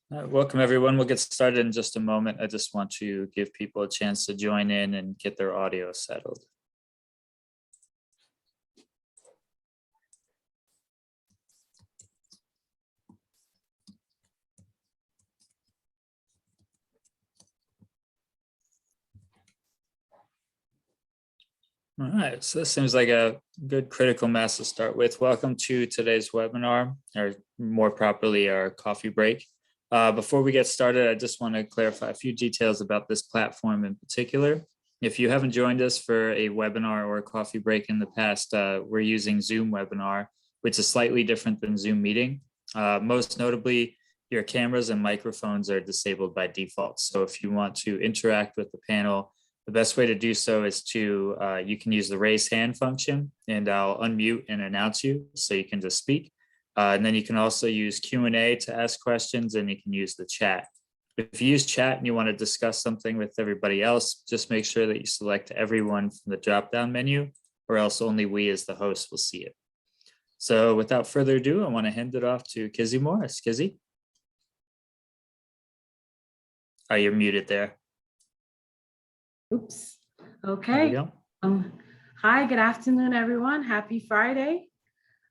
Welcome, everyone. We'll get started in just a moment. I just want to give people a chance to join in and get their audio settled. All right, so this seems like a good critical mass to start with. Welcome to today's webinar, or more properly, our coffee break. Before we get started, I just want to clarify a few details about this platform in particular. If you haven't joined us for a webinar or a coffee break in the past, we're using Zoom webinar, which is slightly different than Zoom meeting. Most notably, your cameras and microphones are disabled by default. So if you want to interact with the panel, the best way to do so is to, you can use the raise hand function and I'll unmute and announce you so you can just speak. And then you can also use Q&A to ask questions, and you can use the chat. If you use chat and you want to discuss something with everybody else, just make sure that you select everyone from the drop-down menu, or else only we as the host will see it. So without further ado, I want to hand it off to Kizzy Morris. Kizzy? Oh, you're muted there. Oops. Okay. Hi, good afternoon, everyone. Happy Friday.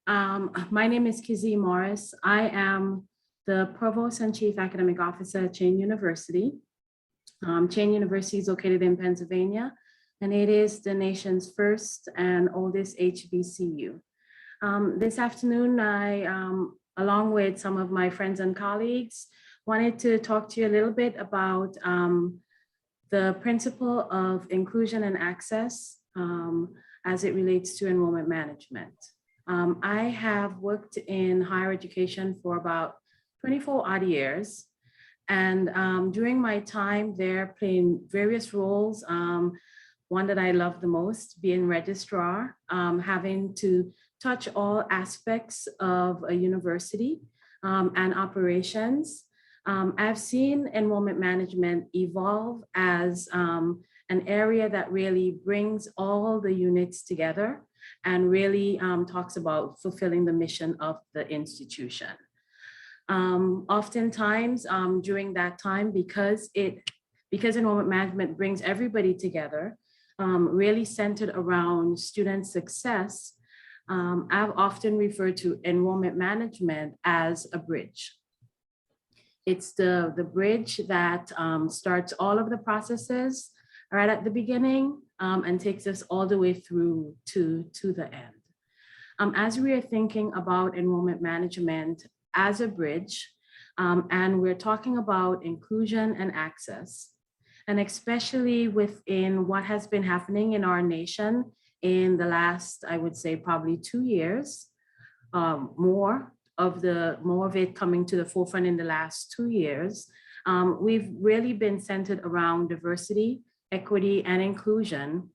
My name is Kizzy Morris. I am the Provost and Chief Academic Officer at Chain University. Chain University is located in Pennsylvania, and it is the nation's first and oldest HBCU. This afternoon, I, along with some of my friends and colleagues, wanted to talk to you a little bit about the principle of inclusion and access as it relates to enrollment management. I have worked in higher education for about 24 odd years. And during my time there, playing various roles, one that I love the most being registrar, having to touch all aspects of a university and operations. I've seen enrollment management evolve as an area that really brings all the units together and really talks about fulfilling the mission of the institution. Oftentimes during that time, because enrollment management brings everybody together, really centered around student success, I've often referred to enrollment management as a bridge. It's the bridge that starts all of the processes right at the beginning and takes us all the way through to the end. As we are thinking about enrollment management as a bridge, and we're talking about inclusion and access, and especially within what has been happening in our nation in the last, I would say probably 2 years, more of it coming to the forefront in the last 2 years, we've really been centered around diversity, equity, and inclusion,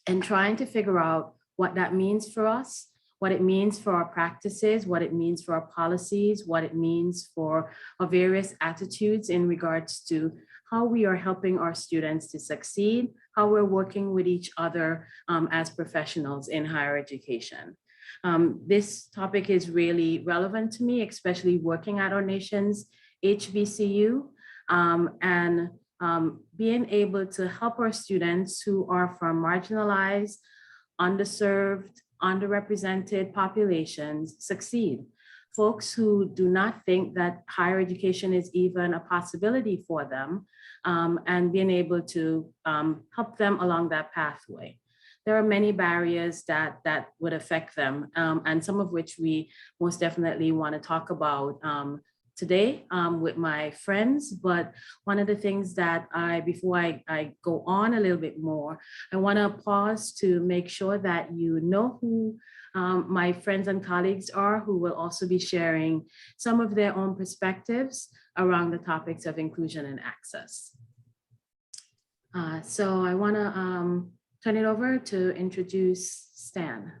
and trying to figure out what that means for us, what it means for our practices, what it means for our policies, what it means for our various attitudes in regards to how we are helping our students to succeed, how we're working with each other as professionals in higher education. This topic is really relevant to me, especially working at our nation's HBCU and being able to help our students who are from marginalized, underserved, underrepresented populations succeed. Folks who do not think that higher education is even a possibility for them, and being able to help them along that pathway. There are many barriers that would affect them, and some of which we most definitely want to talk about today with my friends. But one of the things that before I go on a little bit more, I want to pause to make sure that you know who my friends and colleagues are, who will also be sharing some of their own perspectives around the topics of inclusion and access. So I want to turn it over to introduce Stan.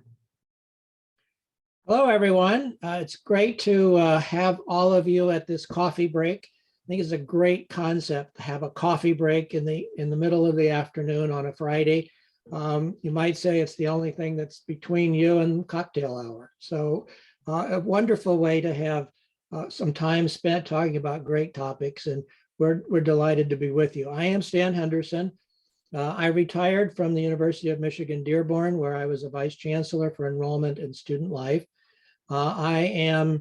Hello, everyone. It's great to have all of you at this coffee break. I think it's a great concept to have a coffee break in the middle of the afternoon on a Friday. You might say it's the only thing that's between you and cocktail hour. So a wonderful way to have some time spent talking about great topics, and we're delighted to be with you. I am Stan Henderson. I retired from the University of Michigan Dearborn, where I was a vice chancellor for enrollment and student life. I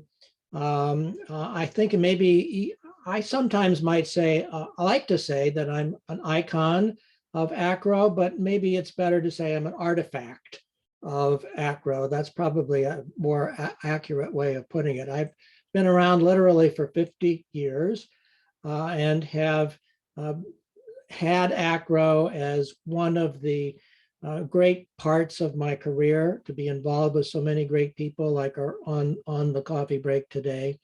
think maybe I sometimes might say, I like to say that I'm an icon of AACRAO, but maybe it's better to say I'm an artifact of AACRAO. That's probably a more accurate way of putting it. I've been around literally for 50 years and have had AACRAO as one of the great parts of my career, to be involved with so many great people like are on the coffee break today,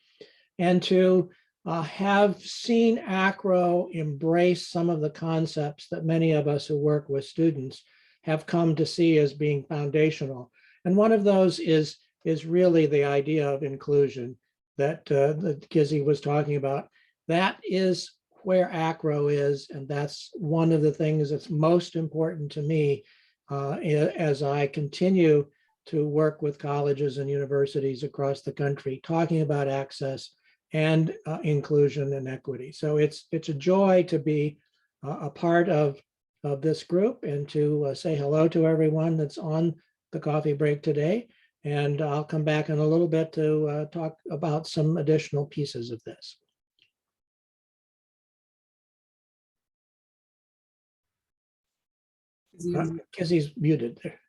and to have seen AACRAO embrace some of the concepts that many of us who work with students have come to see as being foundational. And one of those is really the idea of inclusion that Kizzy was talking about. That is where AACRAO is, and that's one of the things that's most important to me as I continue to work with colleges and universities across the country, talking about access and inclusion and equity. So it's a joy to be a part of this group and to say hello to everyone that's on the coffee break today. And I'll come back in a little bit to talk about some additional pieces of this. Kizzy's muted there.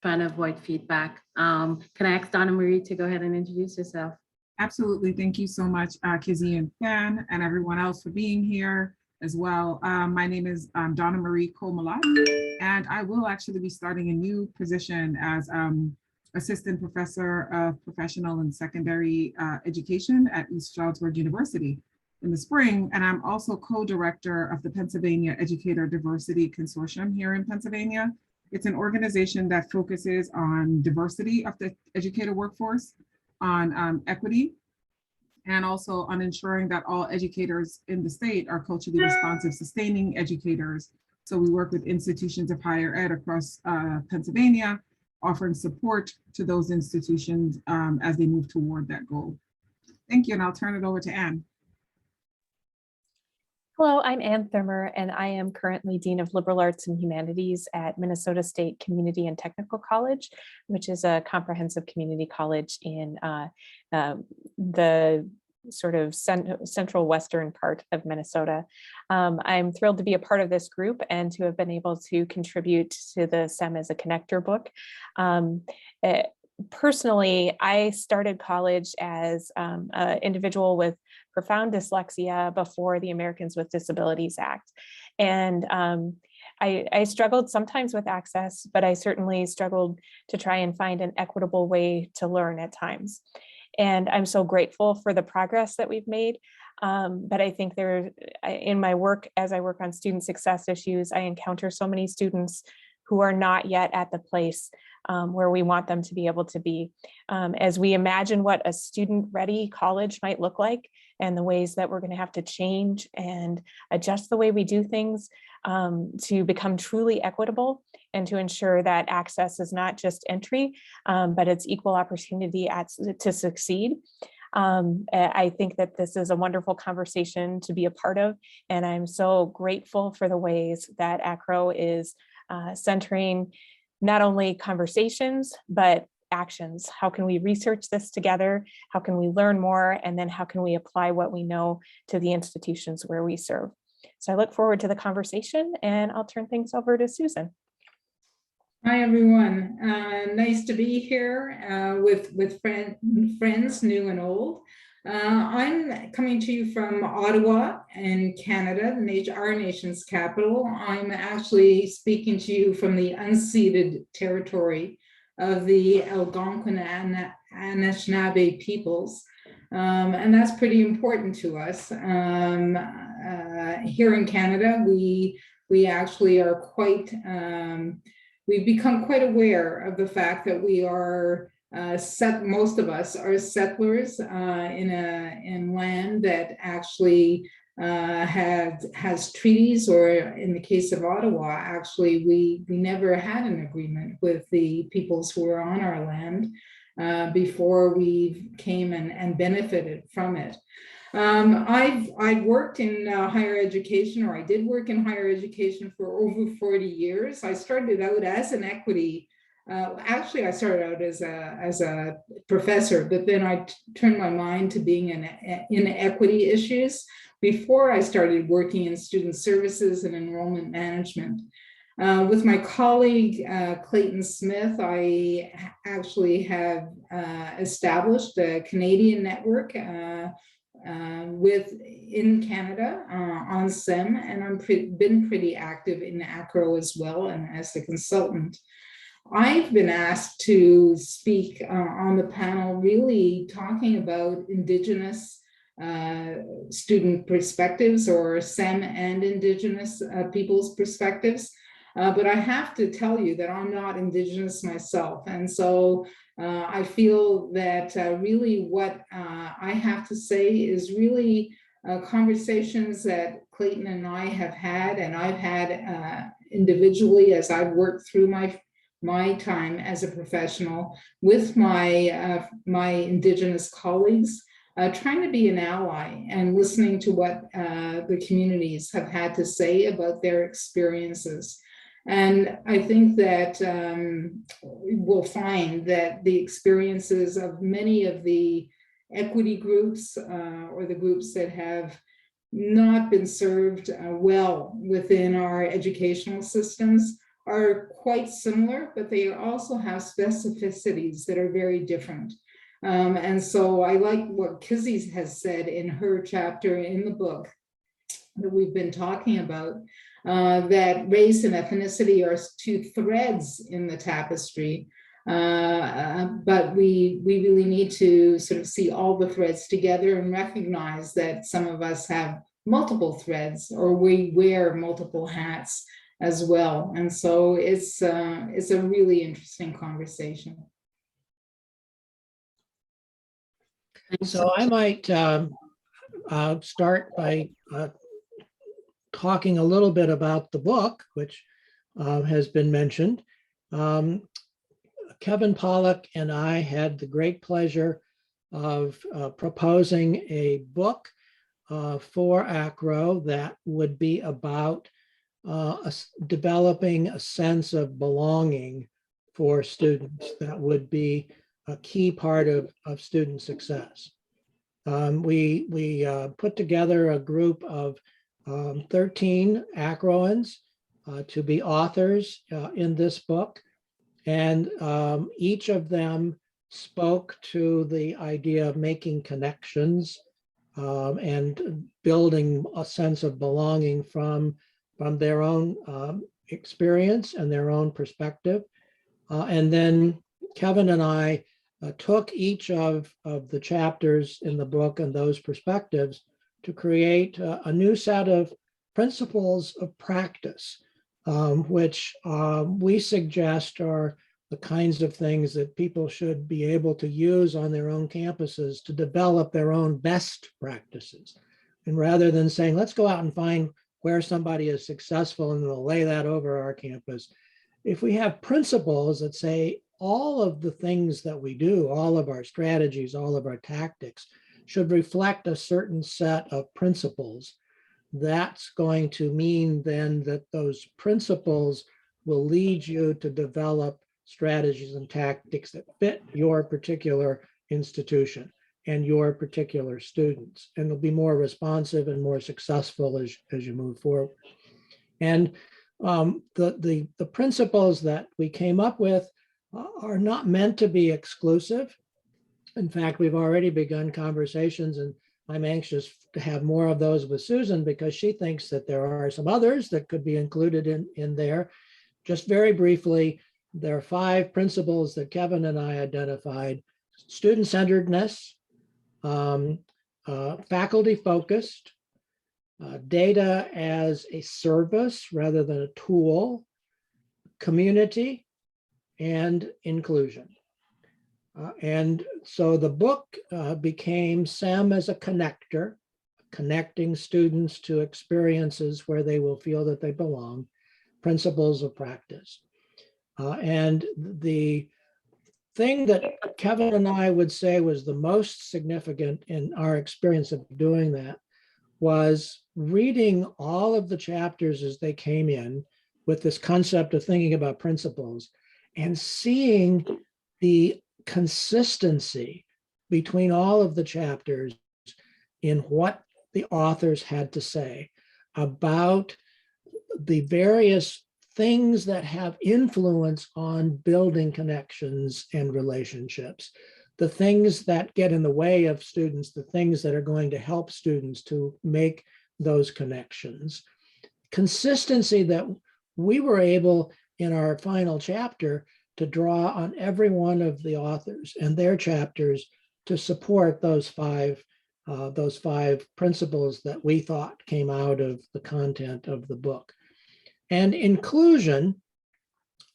Trying to avoid feedback. Can I ask Donna Marie to go ahead and introduce yourself? Absolutely. Thank you so much, Kizzy and Fan, and everyone else for being here as well. My name is Donna Marie Komalat, and I will actually be starting a new position as Assistant Professor of Professional and Secondary Education at East Stroudsburg University in the spring. And I'm also co-director of the Pennsylvania Educator Diversity Consortium here in Pennsylvania. It's an organization that focuses on diversity of the educator workforce, on equity, and also on ensuring that all educators in the state are culturally responsive, sustaining educators. So we work with institutions of higher ed across Pennsylvania, offering support to those institutions as they move toward that goal. Thank you, and I'll turn it over to Anne. Hello, I'm Ann Thurmer, and I am currently Dean of Liberal Arts and Humanities at Minnesota State Community and Technical College, which is a comprehensive community college in the sort of central western part of Minnesota. I'm thrilled to be a part of this group and to have been able to contribute to the STEM as a Connector book. Personally, I started college as an individual with profound dyslexia before the Americans with Disabilities Act. And I struggled sometimes with access, but I certainly struggled to try and find an equitable way to learn at times. And I'm so grateful for the progress that we've made. But I think in my work, as I work on student success issues, I encounter so many students who are not yet at the place where we want them to be able to be. As we imagine what a student-ready college might look like and the ways that we're going to have to change and adjust the way we do things to become truly equitable and to ensure that access is not just entry, but it's equal opportunity to succeed. I think that this is a wonderful conversation to be a part of, and I'm so grateful for the ways that AACRAO is centering not only conversations, but actions. How can we research this together? How can we learn more? And then how can we apply what we know to the institutions where we serve? So I look forward to the conversation, and I'll turn things over to Susan. Hi, everyone. Nice to be here with friends new and old. I'm coming to you from Ottawa in Canada, our nation's capital. I'm actually speaking to you from the unceded territory of the Algonquin and Anishinaabe peoples. And that's pretty important to us. Here in Canada, we actually are quite, we've become quite aware of the fact that we are most of us are settlers in land that actually has treaties, or in the case of Ottawa, actually we never had an agreement with the peoples who were on our land. before we came and benefited from it. I've worked in higher education, or I did work in higher education for over 40 years. I started out as an equity. Actually, I started out as a professor, but then I turned my mind to being in equity issues before I started working in student services and enrollment management. With my colleague, Clayton Smith, I actually have established a Canadian network in Canada on SEM, and I've been pretty active in AACRAO as well, and as a consultant. I've been asked to speak on the panel, really talking about Indigenous student perspectives, or SEM and Indigenous people's perspectives. But I have to tell you that I'm not Indigenous myself. And so I feel that really what I have to say is really conversations that Clayton and I have had, and I've had individually as I've worked through my time as a professional with my Indigenous colleagues, trying to be an ally and listening to what the communities have had to say about their experiences. And I think that we'll find that the experiences of many of the equity groups or the groups that have not been served well within our educational systems are quite similar, but they also have specificities that are very different. And so I like what Kizzy has said in her chapter in the book that we've been talking about, that race and ethnicity are two threads in the tapestry, but we really need to sort of see all the threads together and recognize that some of us have multiple threads, or we wear multiple hats as well. And so it's a really interesting conversation. So I might start by talking a little bit about the book, which has been mentioned. Kevin Pollack and I had the great pleasure of proposing a book for AACRAO that would be about developing a sense of belonging for students that would be a key part of student success. We put together a group of 13 AACRAOans to be authors in this book, and each of them spoke to the idea of making connections and building a sense of belonging from their own experience and their own perspective. And then Kevin and I took each of the chapters in the book and those perspectives to create a new set of principles of practice, which we suggest are the kinds of things that people should be able to use on their own campuses to develop their own best practices. And rather than saying, let's go out and find where somebody is successful and we'll lay that over our campus, if we have principles that say all of the things that we do, all of our strategies, all of our tactics should reflect a certain set of principles, that's going to mean then that those principles will lead you to develop strategies and tactics that fit your particular institution and your particular students, and they'll be more responsive and more successful as you move forward. And the principles that we came up with are not meant to be exclusive. In fact, we've already begun conversations, and I'm anxious to have more of those with Susan because she thinks that there are some others that could be included in there. Just very briefly, there are 5 principles that Kevin and I identified: student-centeredness, faculty-focused, data as a service rather than a tool, community, and inclusion. And so the book became SEM as a connector, connecting students to experiences where they will feel that they belong, principles of practice. And the thing that Kevin and I would say was the most significant in our experience of doing that was reading all of the chapters as they came in with this concept of thinking about principles and seeing the consistency between all of the chapters in what the authors had to say about the various things that have influence on building connections and relationships, the things that get in the way of students, the things that are going to help students to make those connections. Consistency that we were able in our final chapter to draw on every one of the authors and their chapters to support those five principles that we thought came out of the content of the book. And inclusion,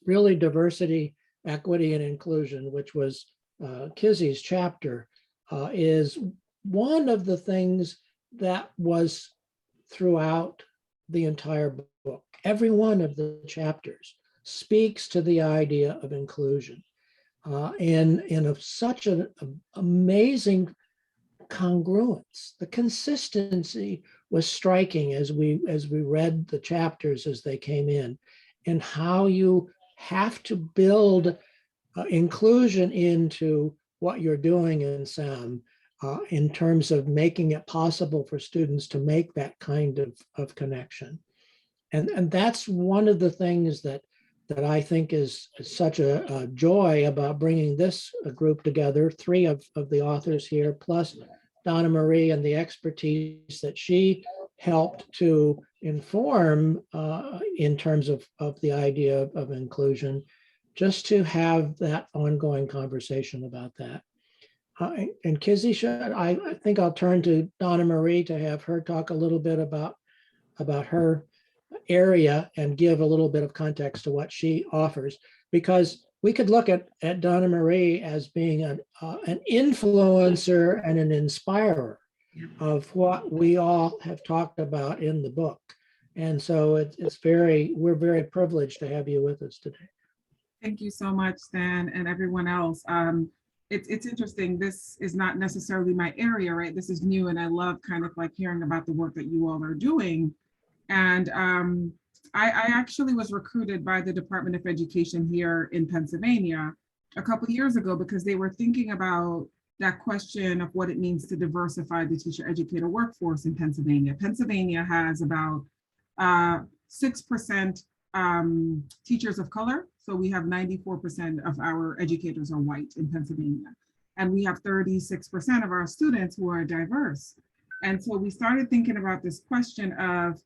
really diversity, equity, and inclusion, which was Kizzy's chapter, is one of the things that was throughout the entire book. Every one of the chapters speaks to the idea of inclusion in such an amazing congruence. The consistency was striking as we read the chapters as they came in, and how you have to build inclusion into what you're doing in SAM in terms of making it possible for students to make that kind of connection. And that's one of the things that I think is such a joy about bringing this group together, three of the authors here, plus Donna Marie and the expertise that she helped to inform in terms of the idea of inclusion, just to have that ongoing conversation about that. And Kizzy, I think I'll turn to Donna Marie to have her talk a little bit about her area and give a little bit of context to what she offers, because we could look at Donna Marie as being an influencer and an inspirer of what we all have talked about in the book. And so we're very privileged to have you with us today. Thank you so much, Stan, and everyone else. It's interesting. This is not necessarily my area, right? This is new, and I love kind of like hearing about the work that you all are doing. And I actually was recruited by the Department of Education here in Pennsylvania a couple of years ago because they were thinking about that question of what it means to diversify the teacher educator workforce in Pennsylvania. Pennsylvania has about 6% teachers of color. So we have 94% of our educators are white in Pennsylvania. And we have 36% of our students who are diverse. And so we started thinking about this question of,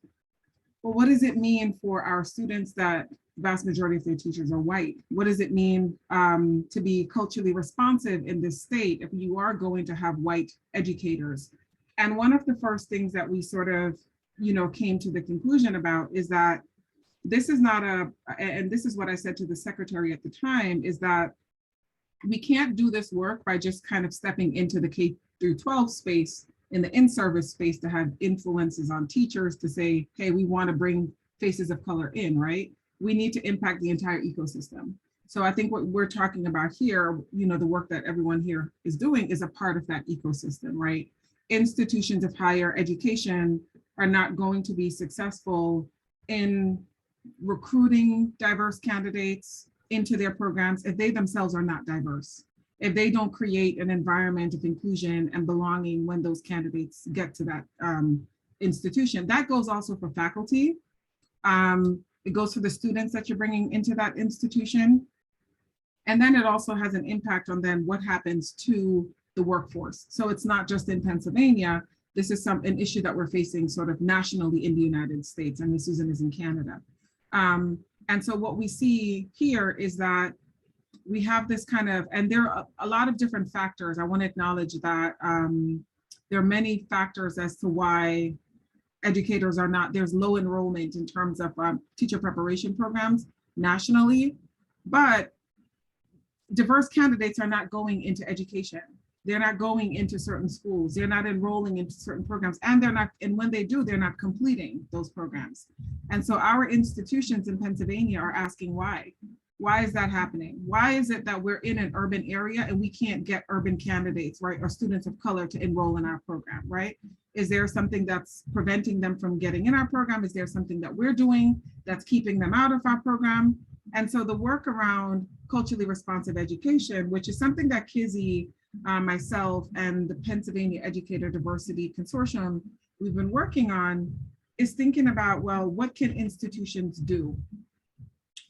well, what does it mean for our students that the vast majority of their teachers are white? What does it mean to be culturally responsive in this state if you are going to have white educators? And one of the first things that we sort of, came to the conclusion about is that this is not and this is what I said to the secretary at the time, is that we can't do this work by just kind of stepping into the K through 12 space, in the in-service space, to have influences on teachers to say, hey, we want to bring faces of color in, right? We need to impact the entire ecosystem. So I think what we're talking about here, the work that everyone here is doing is a part of that ecosystem, right? Institutions of higher education are not going to be successful in recruiting diverse candidates into their programs if they themselves are not diverse, if they don't create an environment of inclusion and belonging when those candidates get to that institution. That goes also for faculty. It goes for the students that you're bringing into that institution. And then it also has an impact on then what happens to the workforce. So it's not just in Pennsylvania. This is an issue that we're facing sort of nationally in the United States, and Susan is in Canada. And so what we see here is that we have this kind of, and there are a lot of different factors. I want to acknowledge that there are many factors as to why educators are not, there's low enrollment in terms of teacher preparation programs nationally, but diverse candidates are not going into education. They're not going into certain schools. They're not enrolling into certain programs, and and when they do, they're not completing those programs. And so our institutions in Pennsylvania are asking why. Why is that happening? Why is it that we're in an urban area and we can't get urban candidates, right, or students of color to enroll in our program, right? Is there something that's preventing them from getting in our program? Is there something that we're doing that's keeping them out of our program? And so the work around culturally responsive education, which is something that Kizzy, myself, and the Pennsylvania Educator Diversity Consortium, we've been working on, is thinking about, well, what can institutions do?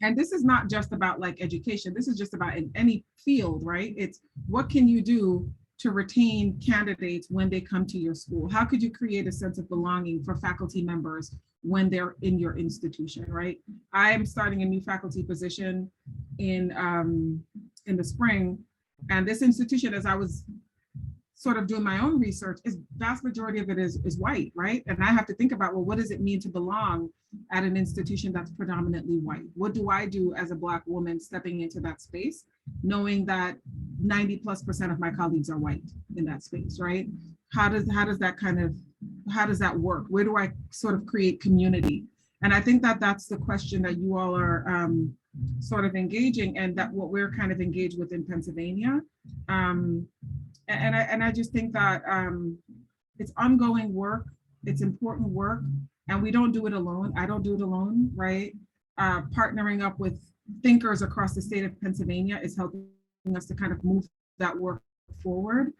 And this is not just about like education, this is just about in any field, right? It's what can you do to retain candidates when they come to your school? How could you create a sense of belonging for faculty members when they're in your institution, right? I am starting a new faculty position in the spring, and this institution, as I was sort of doing my own research, is vast majority of it is white, right? And I have to think about, well, what does it mean to belong at an institution that's predominantly white? What do I do as a Black woman stepping into that space, knowing that 90+% of my colleagues are white in that space, right? How does that work? Where do I sort of create community? And I think that that's the question that you all are sort of engaging, and that what we're kind of engaged with in Pennsylvania. And I just think that it's ongoing work, it's important work, and we don't do it alone. I don't do it alone, right? Partnering up with thinkers across the state of Pennsylvania is helping us to kind of move that work forward,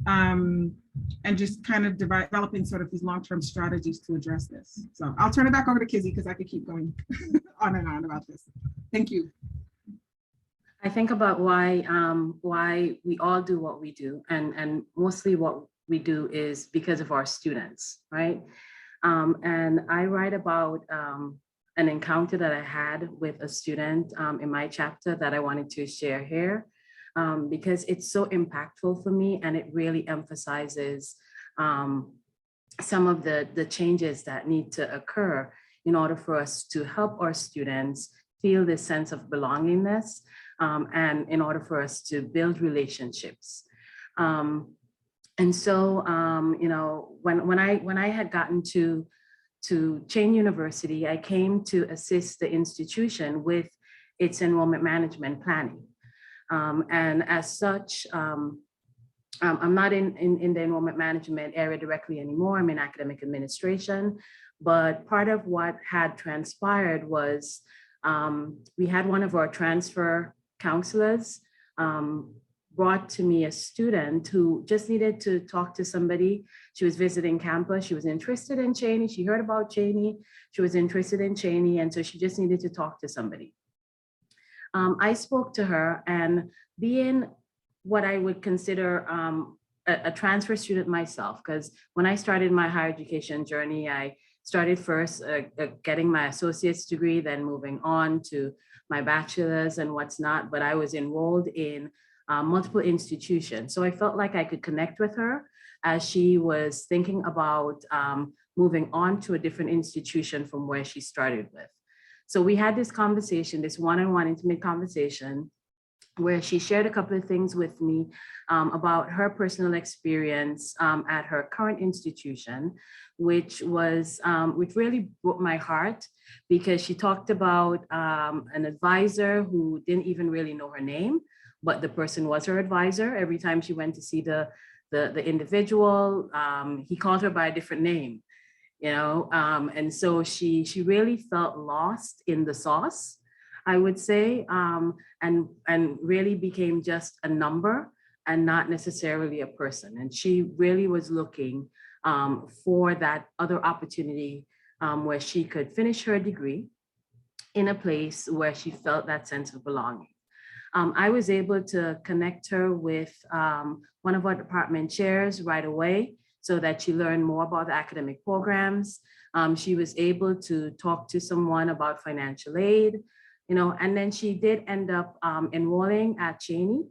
and just kind of developing sort of these long-term strategies to address this. So I'll turn it back over to Kizzy because I could keep going on and on about this. Thank you. I think about why we all do what we do, and mostly what we do is because of our students, right? And I write about an encounter that I had with a student in my chapter that I wanted to share here, because it's so impactful for me, and it really emphasizes some of the changes that need to occur in order for us to help our students feel this sense of belongingness, and in order for us to build relationships. And so, you know, when I had gotten to Chain University, I came to assist the institution with its enrollment management planning. And as such, I'm not in the enrollment management area directly anymore. I'm in academic administration, but part of what had transpired was we had one of our transfer counselors brought to me a student who just needed to talk to somebody. She was visiting campus. She was interested in Cheney. She heard about Cheney. She was interested in Cheney. And so she just needed to talk to somebody. I spoke to her, and being what I would consider a transfer student myself, because when I started my higher education journey, I started first getting my associate's degree, then moving on to my bachelor's and what's not, but I was enrolled in multiple institutions. So I felt like I could connect with her as she was thinking about moving on to a different institution from where she started with. So we had this conversation, this one-on-one intimate conversation, where she shared a couple of things with me about her personal experience at her current institution, which really broke my heart, because she talked about an advisor who didn't even really know her name, but the person was her advisor. Every time she went to see the individual, he called her by a different name, you know, and so she really felt lost in the sauce, I would say, and really became just a number and not necessarily a person. And she really was looking for that other opportunity where she could finish her degree in a place where she felt that sense of belonging. I was able to connect her with one of our department chairs right away so that she learned more about the academic programs. She was able to talk to someone about financial aid, you know, and then she did end up enrolling at Cheney.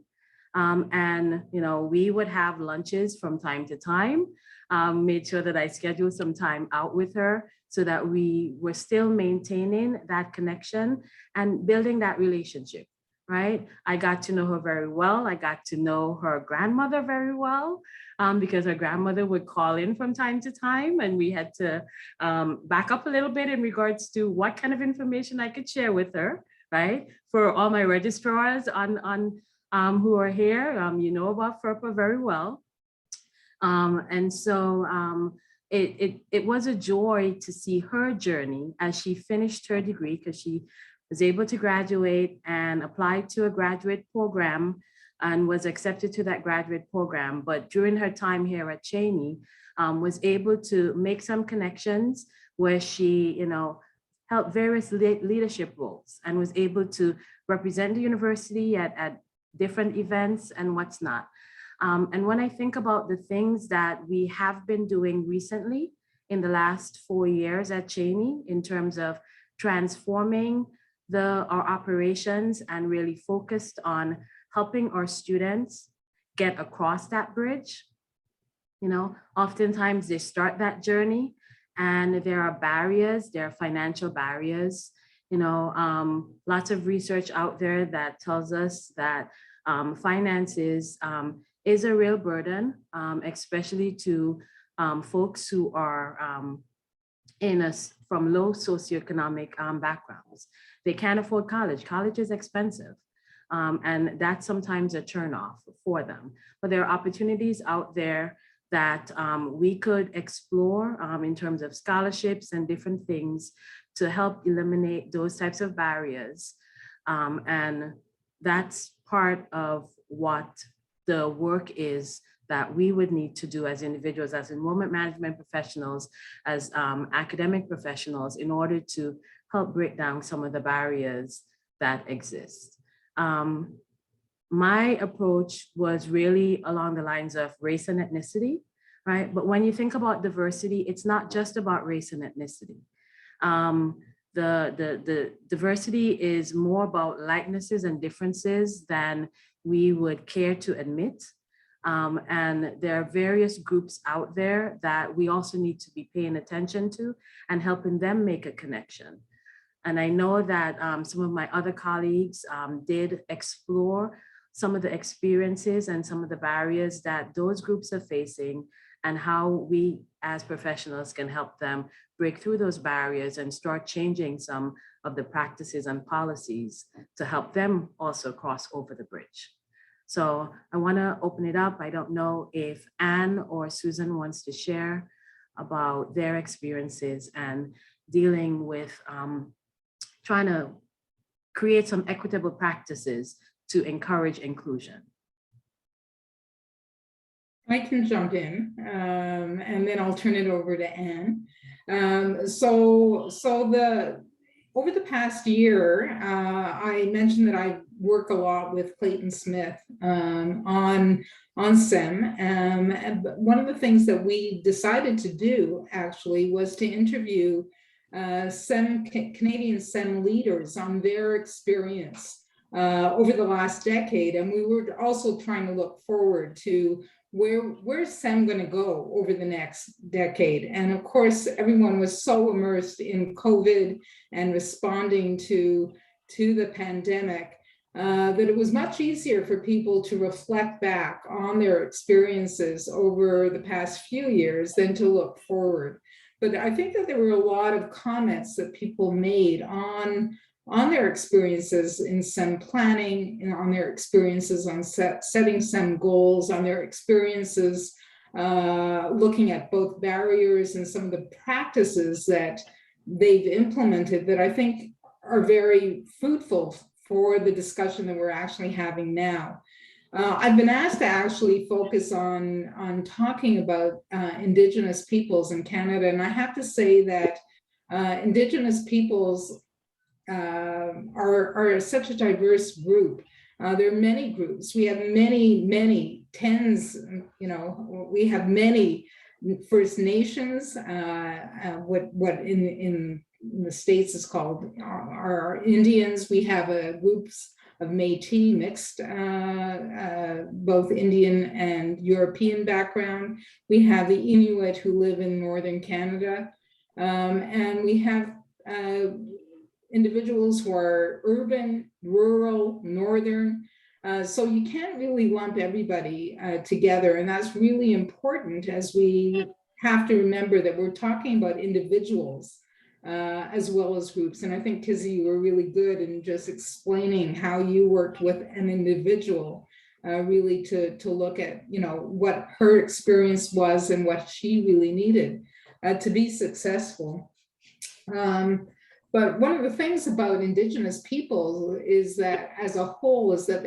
And, you know, we would have lunches from time to time, made sure that I scheduled some time out with her so that we were still maintaining that connection and building that relationship, right? I got to know her very well. I got to know her grandmother very well, because her grandmother would call in from time to time, and we had to back up a little bit in regards to what kind of information I could share with her, right? For all my registrars who are here, you know about FERPA very well. And so it was a joy to see her journey as she finished her degree, because she was able to graduate and apply to a graduate program and was accepted to that graduate program. But during her time here at Cheney, was able to make some connections where she, held various leadership roles and was able to represent the university at different events and what's not. And when I think about the things that we have been doing recently in the last 4 years at Cheney in terms of transforming our operations and really focused on helping our students get across that bridge, oftentimes they start that journey and there are barriers, there are financial barriers, lots of research out there that tells us that finances is a real burden, especially to folks who are from low socioeconomic backgrounds. They can't afford college. College is expensive. And that's sometimes a turnoff for them. But there are opportunities out there that we could explore in terms of scholarships and different things to help eliminate those types of barriers. And that's part of what the work is that we would need to do as individuals, as enrollment management professionals, as academic professionals, in order to help break down some of the barriers that exist. My approach was really along the lines of race and ethnicity, right? But when you think about diversity, it's not just about race and ethnicity. The diversity is more about likenesses and differences than we would care to admit. And there are various groups out there that we also need to be paying attention to and helping them make a connection. And I know that some of my other colleagues did explore some of the experiences and some of the barriers that those groups are facing and how we as professionals can help them break through those barriers and start changing some of the practices and policies to help them also cross over the bridge. So I want to open it up. I don't know if Anne or Susan wants to share about their experiences and dealing with trying to create some equitable practices to encourage inclusion. I can jump in and then I'll turn it over to Anne. Over the past year, I mentioned that I work a lot with Clayton Smith on SEM. And one of the things that we decided to do actually was to interview Canadian SEM leaders on their experience over the last decade. And we were also trying to look forward to where's SEM going to go over the next decade. And of course, everyone was so immersed in COVID and responding to the pandemic that it was much easier for people to reflect back on their experiences over the past few years than to look forward. But I think that there were a lot of comments that people made on their experiences in SEM planning, and on their experiences on setting SEM goals, on their experiences looking at both barriers and some of the practices that they've implemented that I think are very fruitful for the discussion that we're actually having now. I've been asked to actually focus on talking about Indigenous peoples in Canada, and I have to say that Indigenous peoples are such a diverse group. There are many groups. We have many tens, we have many First Nations, what in the States is called our Indians. We have groups of Métis, mixed, both Indian and European background. We have the Inuit who live in Northern Canada. And we have individuals who are urban, rural, northern. So you can't really lump everybody together. And that's really important, as we have to remember that we're talking about individuals as well as groups. And I think, Kizzy, you were really good in just explaining how you worked with an individual, really to look at, what her experience was and what she really needed to be successful. But one of the things about Indigenous people is that, as a whole, is that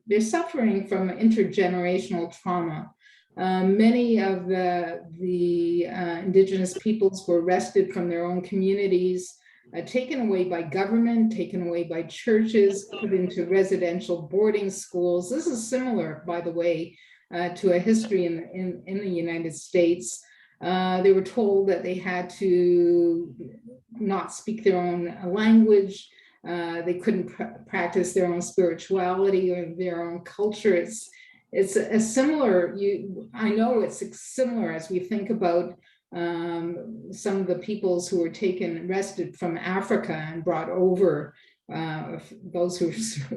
they're suffering from intergenerational trauma. Many of the Indigenous peoples were wrested from their own communities, taken away by government, taken away by churches, put into residential boarding schools. This is similar, by the way, to a history in the United States. They were told that they had to not speak their own language. They couldn't practice their own spirituality or their own culture. It's a similar, I know it's similar as we think about some of the peoples who were wrested from Africa and brought over, those who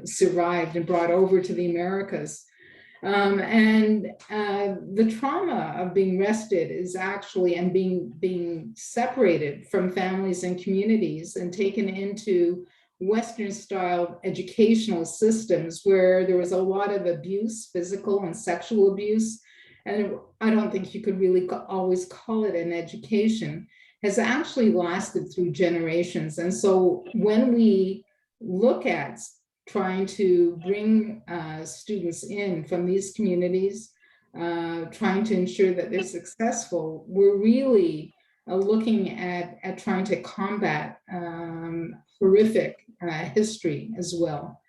survived and brought over to the Americas. The trauma of being wrested is actually, and being separated from families and communities and taken into Western style educational systems where there was a lot of abuse, physical and sexual abuse. And I don't think you could really always call it an education, has actually lasted through generations. And so when we look at trying to bring students in from these communities, trying to ensure that they're successful, we're really looking at trying to combat horrific history as well.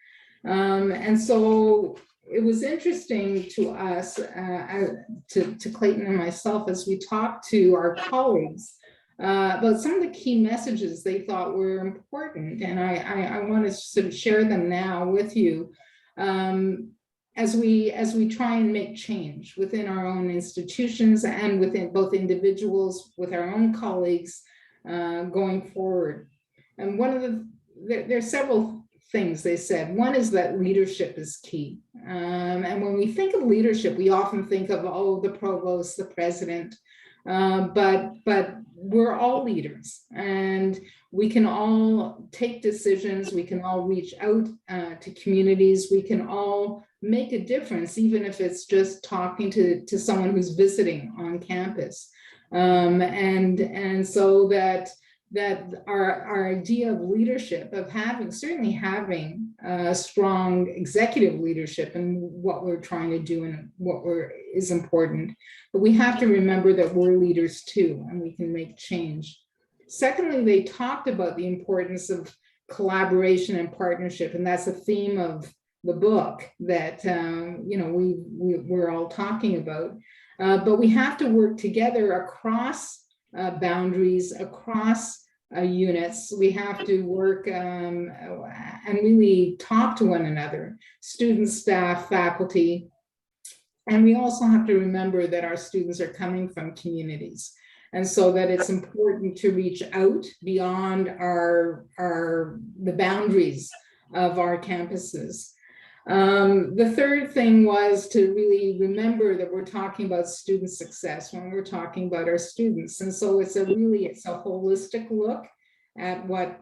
And so it was interesting to us, to Clayton and myself, as we talked to our colleagues about some of the key messages they thought were important. And I want to sort of share them now with you as we try and make change within our own institutions and within both individuals, with our own colleagues going forward. And there's several things they said. One is that leadership is key. And when we think of leadership, we often think of, the provost, the president, but we're all leaders, and we can all take decisions. We can all reach out to communities. We can all make a difference, even if it's just talking to someone who's visiting on campus. And so that our idea of leadership, of certainly having strong executive leadership and what we're trying to do and what is important, but we have to remember that we're leaders too, and we can make change. Secondly, they talked about the importance of collaboration and partnership, and that's a theme of the book that we're all talking about. But we have to work together across boundaries, across units. We have to work and really talk to one another, students, staff, faculty. And we also have to remember that our students are coming from communities. And so that it's important to reach out beyond the boundaries of our campuses. The third thing was to really remember that we're talking about student success when we're talking about our students. And so it's a holistic look at what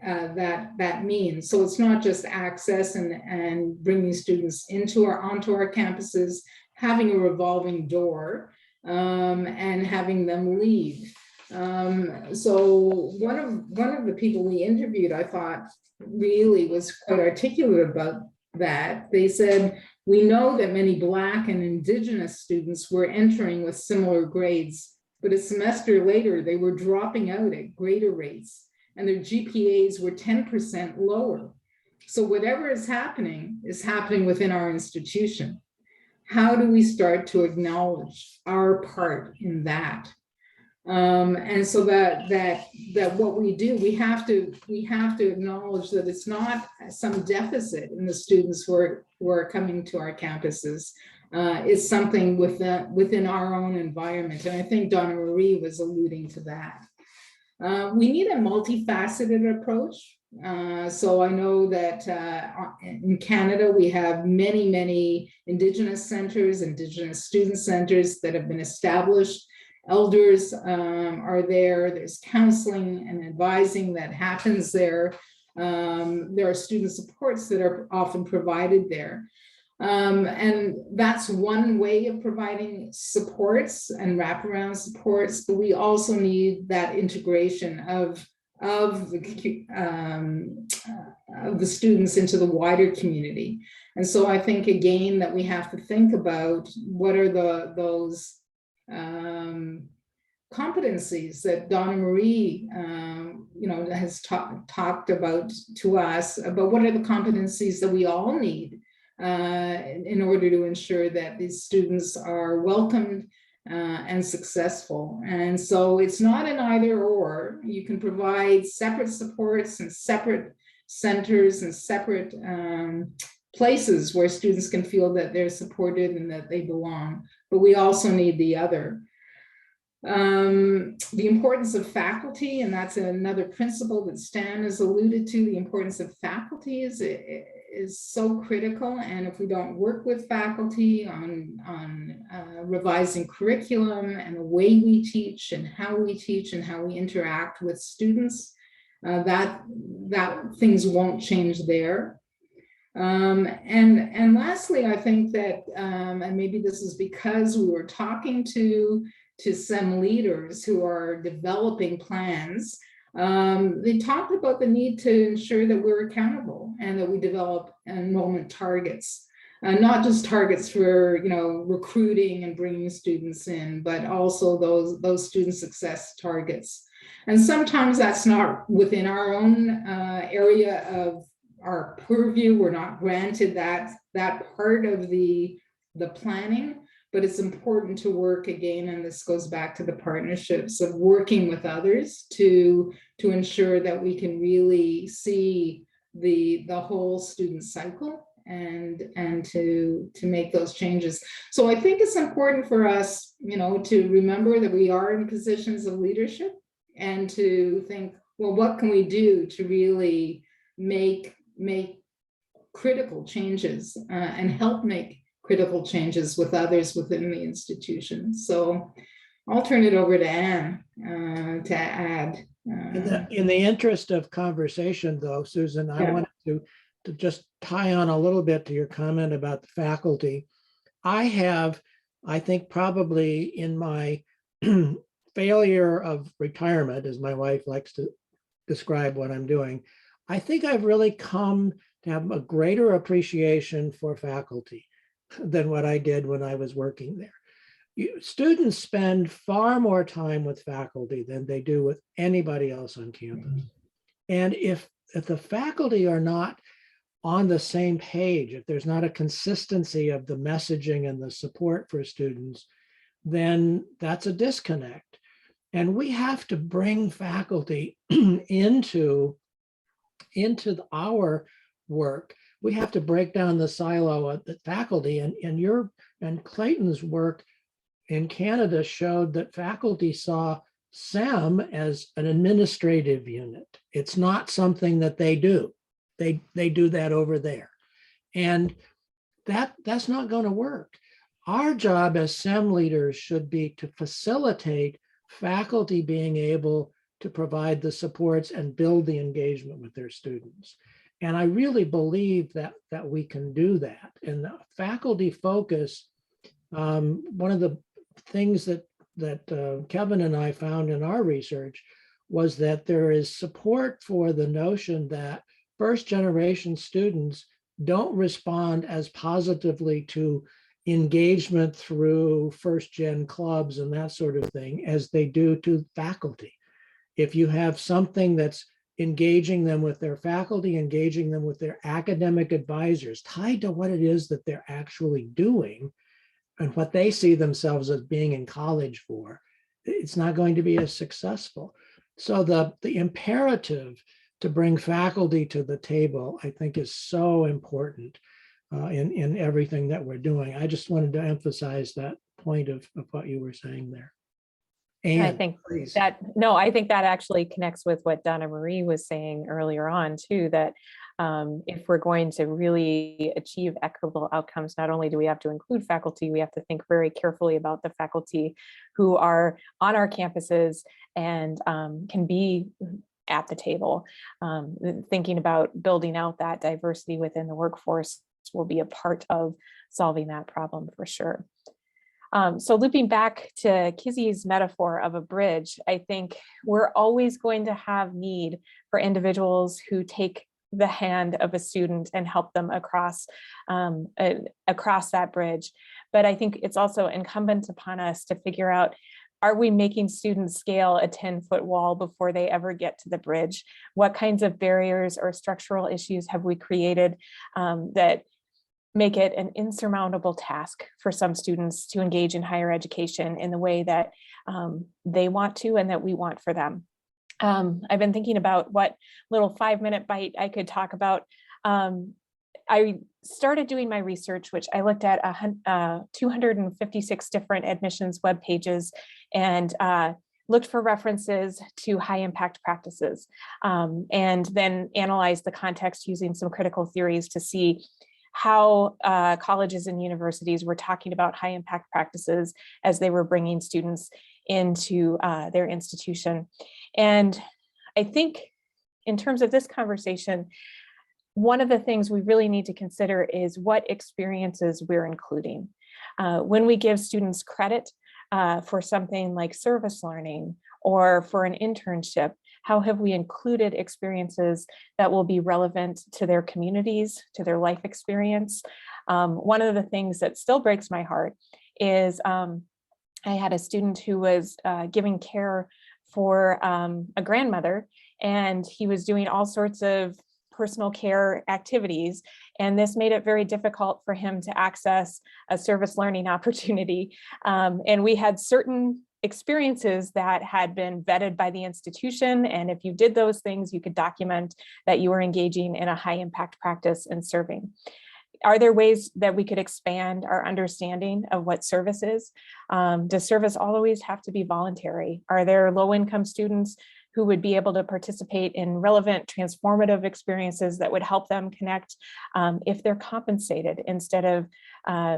that means. So it's not just access and bringing students onto our campuses, having a revolving door, and having them leave. So one of the people we interviewed, I thought, really was quite articulate about that. They said, we know that many Black and Indigenous students were entering with similar grades, but a semester later, they were dropping out at greater rates, and their GPAs were 10% lower. So whatever is happening within our institution. How do we start to acknowledge our part in that? And so that what we do, we have to acknowledge that it's not some deficit in the students who are coming to our campuses. It's something within our own environment. And I think Donna Marie was alluding to that. We need a multifaceted approach. So I know that in Canada, we have many Indigenous centers, Indigenous student centers that have been established. elders are there. There's counseling and advising that happens there. There are student supports that are often provided there. And that's one way of providing supports and wraparound supports, but we also need that integration of the students into the wider community. And so I think, again, that we have to think about what are those competencies that Donna Marie, has talked about to us, about what are the competencies that we all need in order to ensure that these students are welcomed and successful. And so it's not an either or. You can provide separate supports and separate centers and separate places where students can feel that they're supported and that they belong, but we also need the other. The importance of faculty, and that's another principle that Stan has alluded to, the importance of faculty is so critical. And if we don't work with faculty on revising curriculum and the way we teach and how we interact with students, that things won't change there. And lastly, I think that, and maybe this is because we were talking to some leaders who are developing plans, they talked about the need to ensure that we're accountable and that we develop enrollment targets, not just targets for recruiting and bringing students in, but also those student success targets. And sometimes that's not within our own area of our purview. We're not granted that part of the planning. But it's important to work, again, and this goes back to the partnerships of working with others to ensure that we can really see the whole student cycle and to make those changes. So I think it's important for us, to remember that we are in positions of leadership and to think, well, what can we do to really make critical changes and help make critical changes with others within the institution. So I'll turn it over to Anne to add. In the interest of conversation, though, Susan, I wanted to just tie on a little bit to your comment about the faculty. I think probably in my failure of retirement, as my wife likes to describe what I'm doing, I think I've really come to have a greater appreciation for faculty than what I did when I was working there. Students spend far more time with faculty than they do with anybody else on campus. And if the faculty are not on the same page, if there's not a consistency of the messaging and the support for students, then that's a disconnect. And we have to bring faculty into our work. We have to break down the silo of the faculty, and Clayton's work in Canada showed that faculty saw SEM as an administrative unit. It's not something that they do. They do that over there. And that's not going to work. Our job as SEM leaders should be to facilitate faculty being able to provide the supports and build the engagement with their students. And I really believe that we can do that. And the faculty focus, one of the things that Kevin and I found in our research was that there is support for the notion that first generation students don't respond as positively to engagement through first gen clubs and that sort of thing as they do to faculty. If you have something that's engaging them with their faculty, engaging them with their academic advisors, tied to what it is that they're actually doing and what they see themselves as being in college for, it's not going to be as successful. So the imperative to bring faculty to the table, I think, is so important in everything that we're doing. I just wanted to emphasize that point of what you were saying there. And I think I think that actually connects with what Donna Marie was saying earlier on too, that If we're going to really achieve equitable outcomes, not only do we have to include faculty, we have to think very carefully about the faculty who are on our campuses and can be at the table. Thinking about building out that diversity within the workforce will be a part of solving that problem for sure. So looping back to Kizzy's metaphor of a bridge, I think we're always going to have need for individuals who take the hand of a student and help them across that bridge. But I think it's also incumbent upon us to figure out, are we making students scale a 10-foot wall before they ever get to the bridge? What kinds of barriers or structural issues have we created that make it an insurmountable task for some students to engage in higher education in the way that they want to and that we want for them? I've been thinking about what little 5-minute bite I could talk about. I started doing my research, which I looked at 256 different admissions web pages and looked for references to high impact practices, and then analyzed the context using some critical theories to see how colleges and universities were talking about high impact practices as they were bringing students into their institution. And I think in terms of this conversation, one of the things we really need to consider is what experiences we're including. When we give students credit for something like service learning or for an internship, how have we included experiences that will be relevant to their communities, to their life experience? One of the things that still breaks my heart is I had a student who was giving care for a grandmother, and he was doing all sorts of personal care activities. And this made it very difficult for him to access a service learning opportunity. And we had certain experiences that had been vetted by the institution. And if you did those things, you could document that you were engaging in a high impact practice and serving. Are there ways that we could expand our understanding of what service is? Does service always have to be voluntary? Are there low-income students who would be able to participate in relevant transformative experiences that would help them connect if they're compensated instead of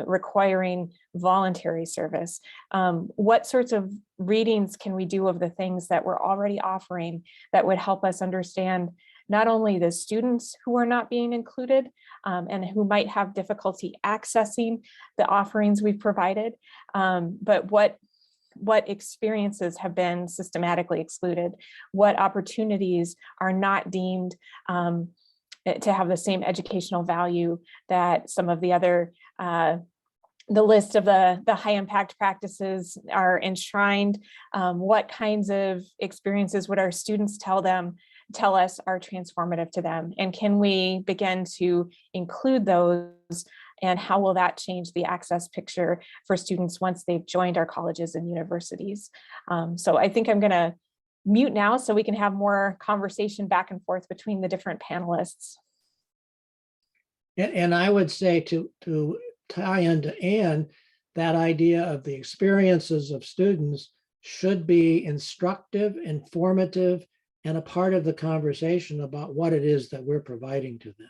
requiring voluntary service? What sorts of readings can we do of the things that we're already offering that would help us understand not only the students who are not being included and who might have difficulty accessing the offerings we've provided, but what experiences have been systematically excluded, what opportunities are not deemed to have the same educational value that some of the other, the list of the high impact practices are enshrined. What kinds of experiences would our students tell us are transformative to them? And can we begin to include those? And how will that change the access picture for students once they've joined our colleges and universities? So I think I'm going to mute now so we can have more conversation back and forth between the different panelists. And I would say to tie into Anne, that idea of the experiences of students should be instructive, informative, and a part of the conversation about what it is that we're providing to them.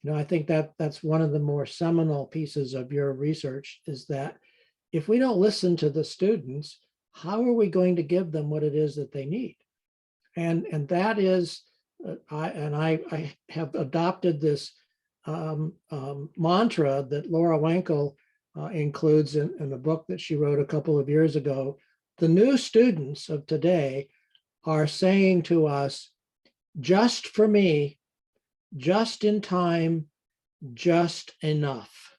You know, I think that's one of the more seminal pieces of your research, is that if we don't listen to the students, how are we going to give them what it is that they need? And that is, I have adopted this mantra that Laura Wankel includes in a book that she wrote a couple of years ago. The new students of today are saying to us, just for me, just in time, just enough.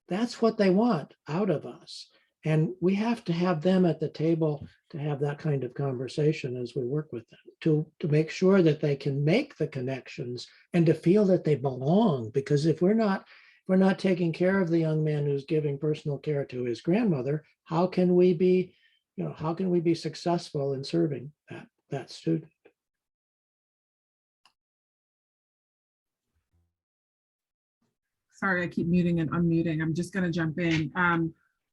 That's what they want out of us. And we have to have them at the table to have that kind of conversation as we work with them, to make sure that they can make the connections and to feel that they belong. Because if we're not taking care of the young man who's giving personal care to his grandmother, how can we be successful in serving that student? Sorry, I keep muting and unmuting. I'm just going to jump in.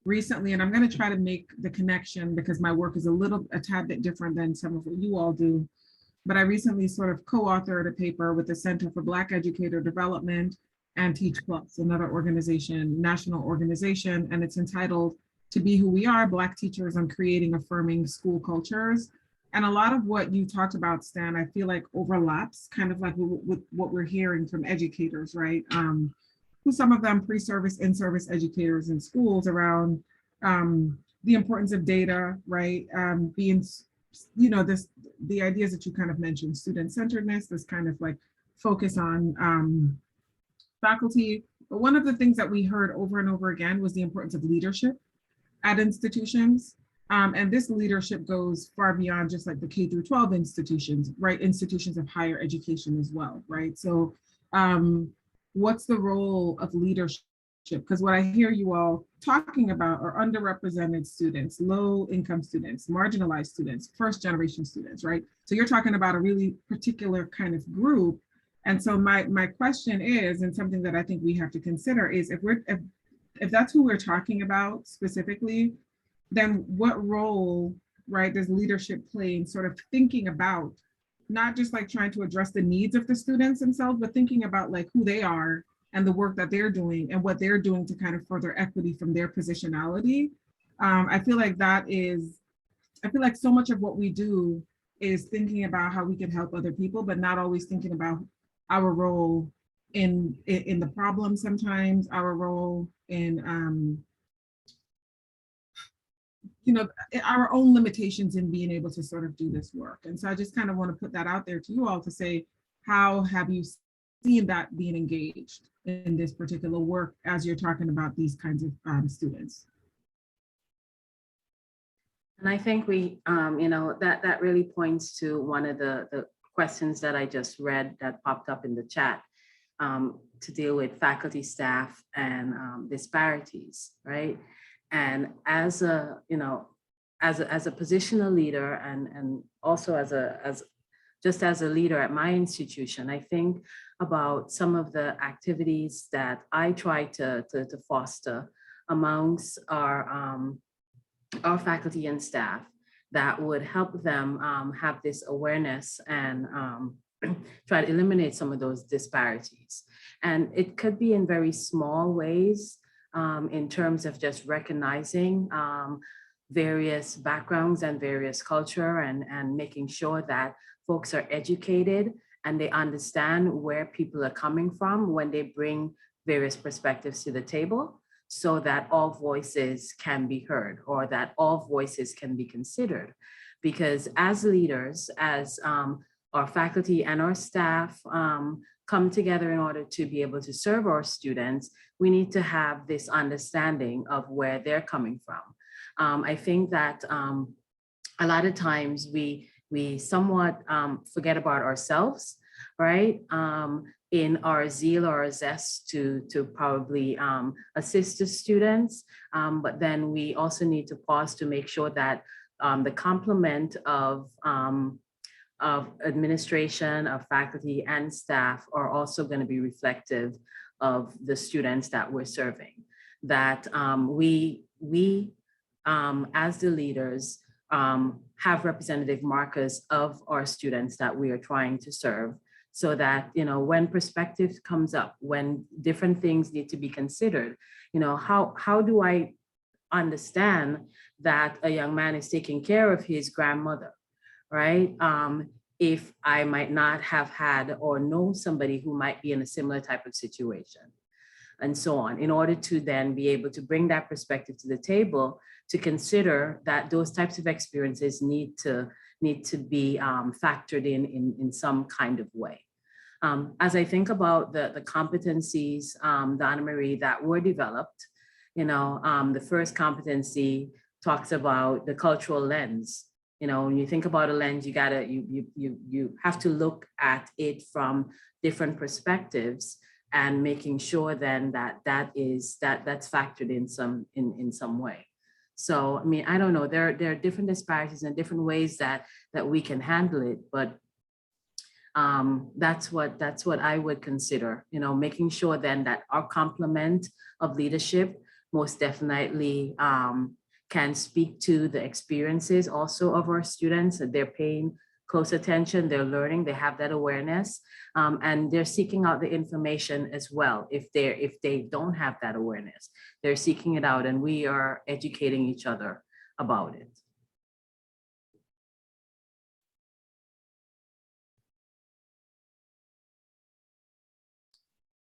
Recently, and I'm going to try to make the connection because my work is a tad bit different than some of what you all do. but I recently sort of co-authored a paper with the Center for Black Educator Development and Teach Plus, another organization, national organization, and it's entitled To Be Who We Are, Black Teachers on Creating Affirming School Cultures. And a lot of what you talked about, Stan, I feel like overlaps kind of like with what we're hearing from educators, right? Who some of them pre-service, in-service educators in schools around the importance of data, right? Being, you know, the ideas that you kind of mentioned, student-centeredness, this kind of like focus on faculty. But one of the things that we heard over and over again was the importance of leadership at institutions. And this leadership goes far beyond just like the K through 12 institutions, right? Institutions of higher education as well, right? So what's the role of leadership? Because what I hear you all talking about are underrepresented students, low income students, marginalized students, first generation students, right? So you're talking about a really particular kind of group. And so my question is, and something that I think we have to consider is if that's who we're talking about specifically, then what role, right, does leadership play in sort of thinking about, not just like trying to address the needs of the students themselves, but thinking about like who they are and the work that they're doing and what they're doing to kind of further equity from their positionality. I feel like so much of what we do is thinking about how we can help other people, but not always thinking about our role in the problem sometimes, our role in, you know, our own limitations in being able to sort of do this work. And so I just kind of want to put that out there to you all to say, how have you seen that being engaged in this particular work as you're talking about these kinds of students? And I think we, you know, that really points to one of the questions that I just read that popped up in the chat to deal with faculty, staff, and disparities, right? And as a, you know, as a positional leader and also as a leader at my institution, I think about some of the activities that I try to foster amongst our faculty and staff that would help them have this awareness and try to eliminate some of those disparities. And it could be in very small ways in terms of just recognizing various backgrounds and various culture and making sure that folks are educated and they understand where people are coming from when they bring various perspectives to the table, so that all voices can be heard or that all voices can be considered. Because as leaders, as our faculty and our staff come together in order to be able to serve our students, we need to have this understanding of where they're coming from. I think that a lot of times we somewhat forget about ourselves, right? In our zeal or our zest to probably assist the students. But then we also need to pause to make sure that the complement of administration, of faculty and staff are also going to be reflective of the students that we're serving. That we as the leaders have representative markers of our students that we are trying to serve, so that, you know, when perspective comes up, when different things need to be considered, you know, how do I understand that a young man is taking care of his grandmother, right? If I might not have had or know somebody who might be in a similar type of situation, and so on, in order to then be able to bring that perspective to the table, to consider that those types of experiences need to be factored in some kind of way. As I think about the competencies, Donna Marie, that were developed, you know, the first competency talks about the cultural lens. You know, when you think about a lens, you have to look at it from different perspectives, and making sure then that's factored in some way. So, I mean, I don't know, there are different disparities and different ways that we can handle it, but that's what I would consider, you know, making sure then that our complement of leadership most definitely can speak to the experiences also of our students, their pain, close attention, they're learning, they have that awareness, and they're seeking out the information as well. If they don't have that awareness, they're seeking it out, and we are educating each other about it.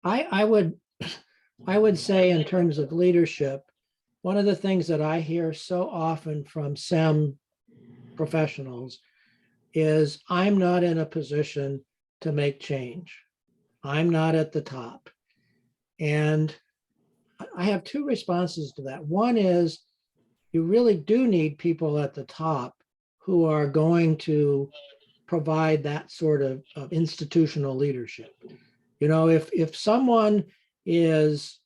I would say in terms of leadership, one of the things that I hear so often from SEM professionals is I'm not in a position to make change. I'm not at the top. And I have two responses to that. One is you really do need people at the top who are going to provide that sort of institutional leadership. You know, if someone is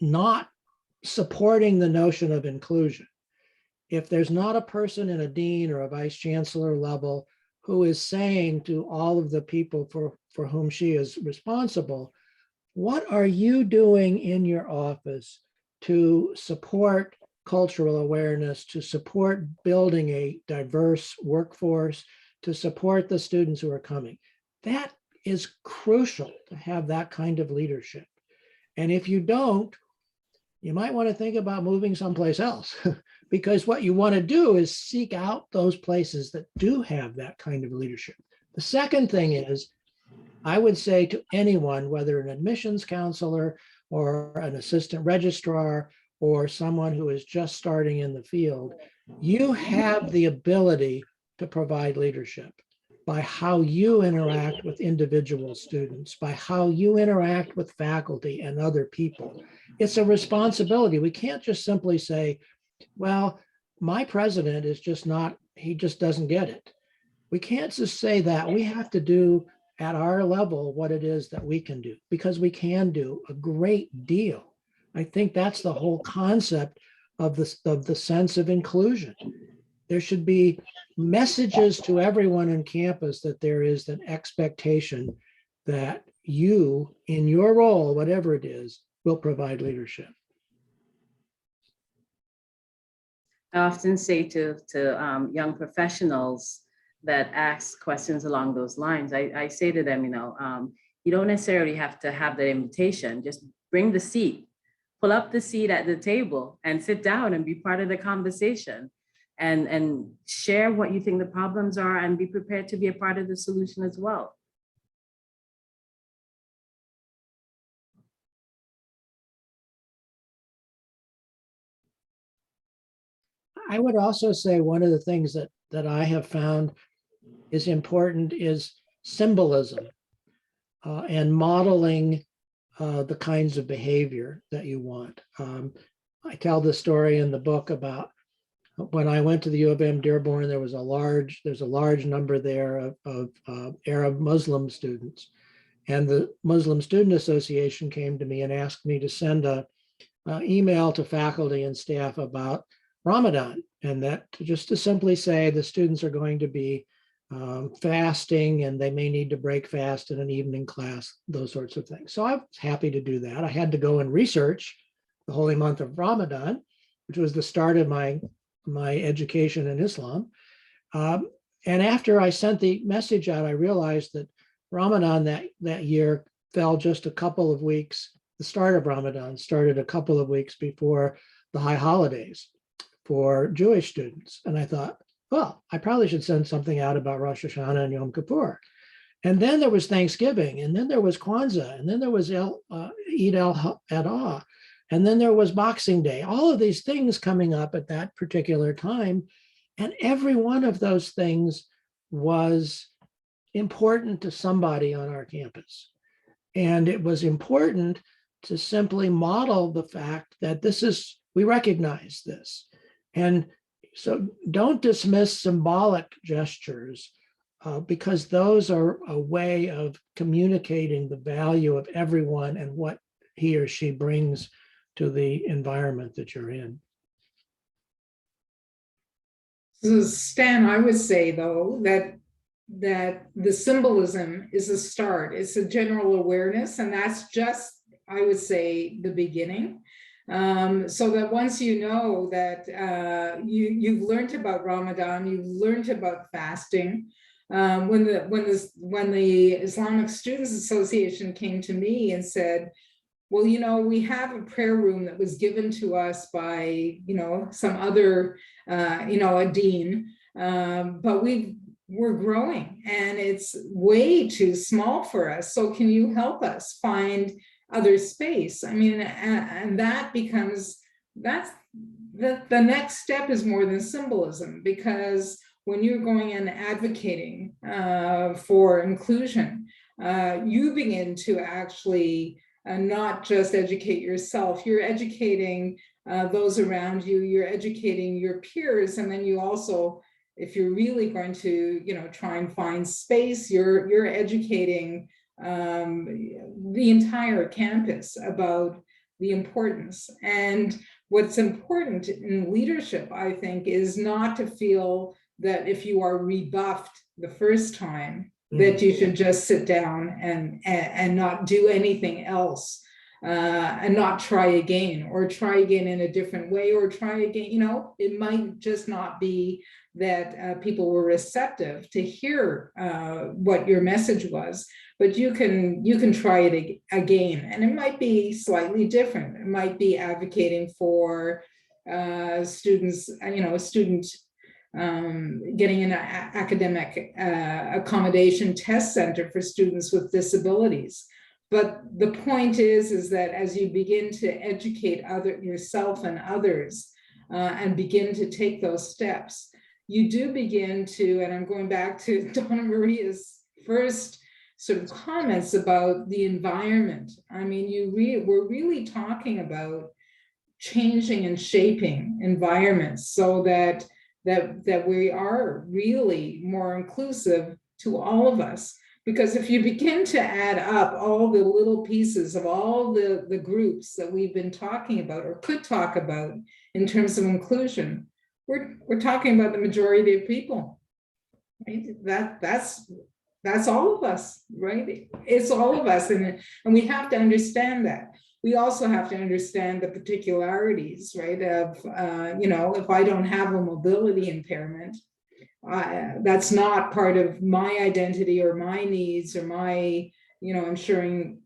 not supporting the notion of inclusion, if there's not a person in a dean or a vice chancellor level who is saying to all of the people for whom she is responsible, what are you doing in your office to support cultural awareness, to support building a diverse workforce, to support the students who are coming? That is crucial to have that kind of leadership. And if you don't, you might want to think about moving someplace else because what you want to do is seek out those places that do have that kind of leadership. The second thing is, I would say to anyone, whether an admissions counselor or an assistant registrar or someone who is just starting in the field, you have the ability to provide leadership by how you interact with individual students, by how you interact with faculty and other people. It's a responsibility. We can't just simply say, well, my president is just not, he just doesn't get it. We can't just say that. We have to do at our level what it is that we can do, because we can do a great deal. I think that's the whole concept of the sense of inclusion. There should be messages to everyone on campus that there is an expectation that you, in your role, whatever it is, will provide leadership. I often say to young professionals that ask questions along those lines, I say to them, you don't necessarily have to have the invitation, just bring the seat, pull up the seat at the table and sit down and be part of the conversation and share what you think the problems are and be prepared to be a part of the solution as well. I would also say one of the things that I have found is important is symbolism and modeling the kinds of behavior that you want. I tell the story in the book about when I went to the U of M Dearborn, there's a large number there of Arab Muslim students. And the Muslim Student Association came to me and asked me to send an email to faculty and staff about Ramadan, and that just to simply say the students are going to be fasting and they may need to break fast in an evening class, those sorts of things. So I was happy to do that. I had to go and research the holy month of Ramadan, which was the start of my education in Islam. And after I sent the message out, I realized that Ramadan that year fell just a couple of weeks. The start of Ramadan started a couple of weeks before the high holidays for Jewish students. And I thought, well, I probably should send something out about Rosh Hashanah and Yom Kippur. And then there was Thanksgiving, and then there was Kwanzaa, and then there was Eid al-Adha, and then there was Boxing Day, all of these things coming up at that particular time. And every one of those things was important to somebody on our campus. And it was important to simply model the fact that we recognize this. And so don't dismiss symbolic gestures because those are a way of communicating the value of everyone and what he or she brings to the environment that you're in. So Stan, I would say though that the symbolism is a start. It's a general awareness, and that's just, I would say, the beginning. So that once you know that you've learned about Ramadan, you've learned about fasting. When the Islamic Students Association came to me and said, well, you know, we have a prayer room that was given to us by, you know, some other, you know, a dean, but we're growing and it's way too small for us. So can you help us find other space? I mean, and that becomes, that's the next step is more than symbolism, because when you're going and advocating for inclusion, you begin to actually not just educate yourself, you're educating those around you, you're educating your peers, and then you also, if you're really going to, you know, try and find space, you're educating the entire campus about the importance. And what's important in leadership, I think, is not to feel that if you are rebuffed the first time, that you should just sit down and not do anything else, and not try again, or try again in a different way, or try again, you know, it might just not be that people were receptive to hear what your message was, but you can try it again, and it might be slightly different. It might be advocating for students, you know, a student getting an academic accommodation test center for students with disabilities. But the point is that as you begin to educate yourself and others, and begin to take those steps, you do begin to, and I'm going back to Donna Maria's first sort of comments about the environment. I mean, we're really talking about changing and shaping environments so that we are really more inclusive to all of us. Because if you begin to add up all the little pieces of all the groups that we've been talking about or could talk about in terms of inclusion, we're talking about the majority of people, right? That's all of us, right? It's all of us, and we have to understand that. We also have to understand the particularities, right? Of, you know, if I don't have a mobility impairment, that's not part of my identity or my needs or my, you know, ensuring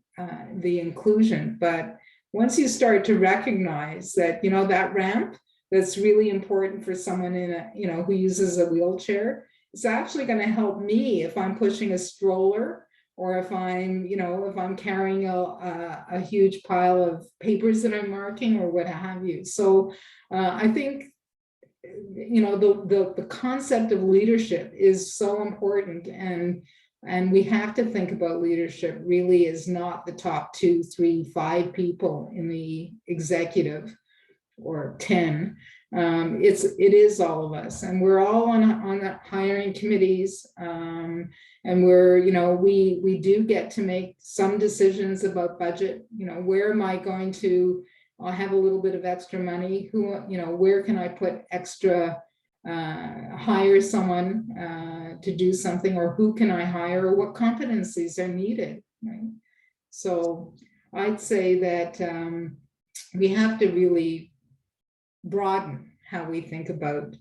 the inclusion. But once you start to recognize that, you know, that ramp that's really important for someone in a, you know, who uses a wheelchair, it's actually going to help me if I'm pushing a stroller, or if I'm, you know, if I'm carrying a huge pile of papers that I'm marking or what have you. So I think, you know, the concept of leadership is so important, and we have to think about leadership really is not the top 2, 3, 5 people in the executive or 10. It is all of us, and we're all on hiring committees, and we're, you know, we do get to make some decisions about budget. You know, where am I going to, I'll have a little bit of extra money, who, you know, where can I put extra, hire someone to do something, or who can I hire, or what competencies are needed, right? So I'd say that we have to really broaden how we think about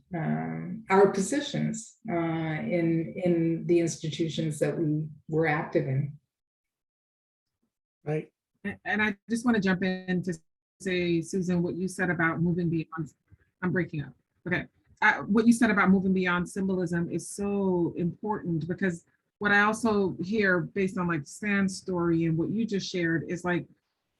our positions in the institutions that we were active in. Right. And I just want to jump in to say, Susan, what you said about moving beyond, I'm breaking up. Okay. What you said about moving beyond symbolism is so important, because what I also hear based on like Stan's story and what you just shared is like,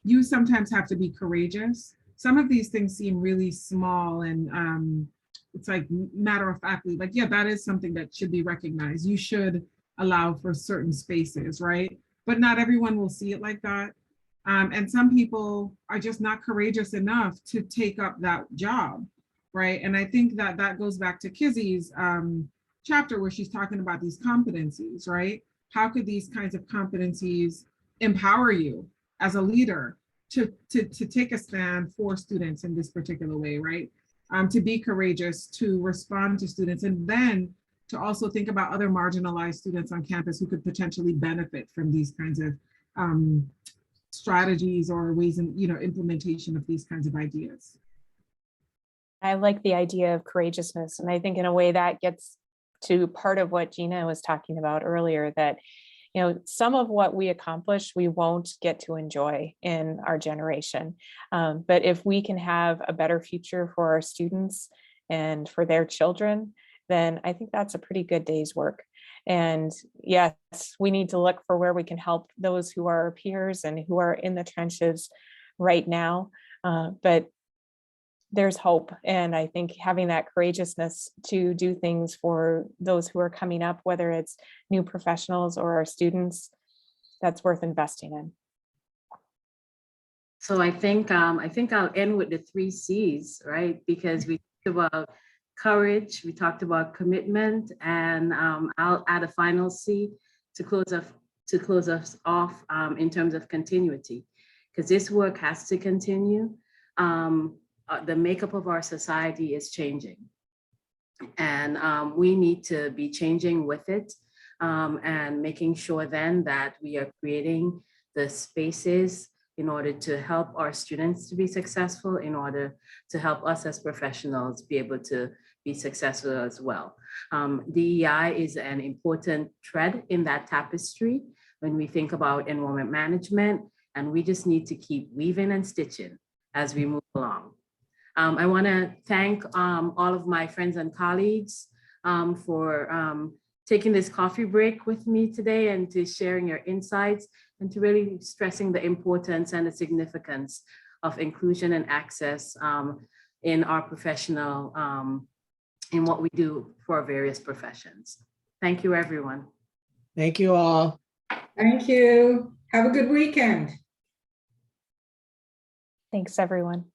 you sometimes have to be courageous. Some of these things seem really small and it's like matter of factly, like, yeah, that is something that should be recognized. You should allow for certain spaces, right? But not everyone will see it like that. And some people are just not courageous enough to take up that job, right? And I think that that goes back to Kizzy's chapter where she's talking about these competencies, right? How could these kinds of competencies empower you as a leader to take a stand for students in this particular way, right? To be courageous, to respond to students, and then to also think about other marginalized students on campus who could potentially benefit from these kinds of strategies or ways in, implementation of these kinds of ideas? I like the idea of courageousness. And I think in a way that gets to part of what Gina was talking about earlier, that some of what we accomplish, we won't get to enjoy in our generation. But if we can have a better future for our students and for their children, then I think that's a pretty good day's work. And yes, we need to look for where we can help those who are our peers and who are in the trenches right now. But there's hope. And I think having that courageousness to do things for those who are coming up, whether it's new professionals or our students, that's worth investing in. So I think I'll end with the 3 C's, right? Because we talked about courage, we talked about commitment, and I'll add a final C to close us off in terms of continuity, because this work has to continue. The makeup of our society is changing, and we need to be changing with it, and making sure then that we are creating the spaces in order to help our students to be successful, in order to help us as professionals be able to be successful as well. DEI is an important thread in that tapestry when we think about enrollment management, and we just need to keep weaving and stitching as we move along. I want to thank all of my friends and colleagues for taking this coffee break with me today and to sharing your insights and to really stressing the importance and the significance of inclusion and access in our professional, in what we do for our various professions. Thank you, everyone. Thank you all. Thank you. Have a good weekend. Thanks, everyone.